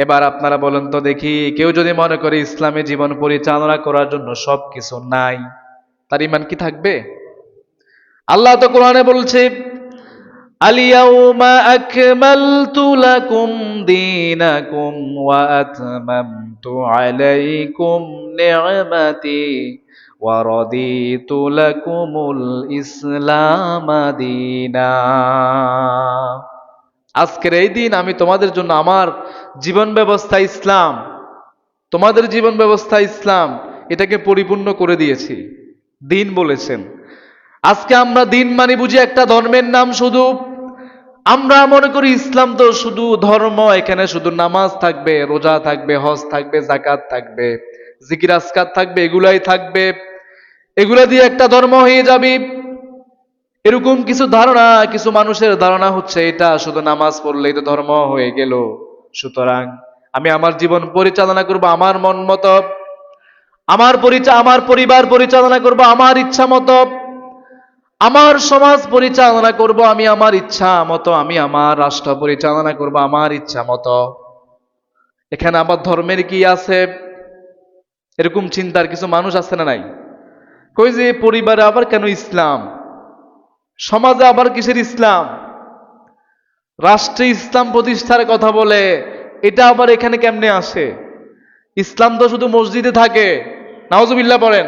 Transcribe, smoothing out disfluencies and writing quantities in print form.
এবার আপনারা বলেন তো দেখি, কেউ যদি মনে করে ইসলামে জীবন পরিচালনা করার জন্য সবকিছু নাই, তার ঈমান কি থাকবে? আল্লাহ তো কোরআনে বলছে, আলিয়াউমা আকমালতু লাকুম দীনাকুম ওয়া আতমামতু আলাইকুম নি'মাতি ওয়া রাদিতু লাকুমুল ইসলাম দীনা। আজকের এই দিন আমি তোমাদের জন্য আমার জীবন ব্যবস্থা ইসলাম, তোমাদের জীবন ব্যবস্থা ইসলাম, এটাকে পরিপূর্ণ করে দিয়েছি। দিন বলেছেন। আজকে আমরা দিন মানে বুঝি একটা ধর্মের নাম শুধু। আমরা মনে করি ইসলাম তো শুধু ধর্ম, এখানে শুধু নামাজ থাকবে, রোজা থাকবে, হজ থাকবে, যাকাত থাকবে, জিকির আজকার থাকবে, এগুলাই থাকবে, এগুলা দিয়ে একটা ধর্ম হয়ে যাবে। এরকম কিছু ধারণা, কিছু মানুষের ধারণা হচ্ছে এটা শুধু নামাজ পড়লেই তো ধর্ম হয়ে গেল, সুতরাং আমি আমার জীবন পরিচালনা করব আমার মন মতো, আমার পরিবার পরিচালনা করব আমার ইচ্ছা মতো, আমার সমাজ পরিচালনা করব আমি আমার ইচ্ছা মতো, আমি আমার রাষ্ট্র পরিচালনা করব আমার ইচ্ছা মতো। এখানে আবার ধর্মের কি আছে? এরকম চিন্তার কিছু মানুষ আছে না নাই? কই যে পরিবারে আবার কেন ইসলাম, সমাজে আবার কিসের ইসলাম, রাষ্ট্রে ইসলাম প্রতিষ্ঠার কথা বলে, এটা আবার এখানে কেমনে আসে? ইসলাম তো শুধু মসজিদে থাকে, নাউজুবিল্লাহ পড়েন।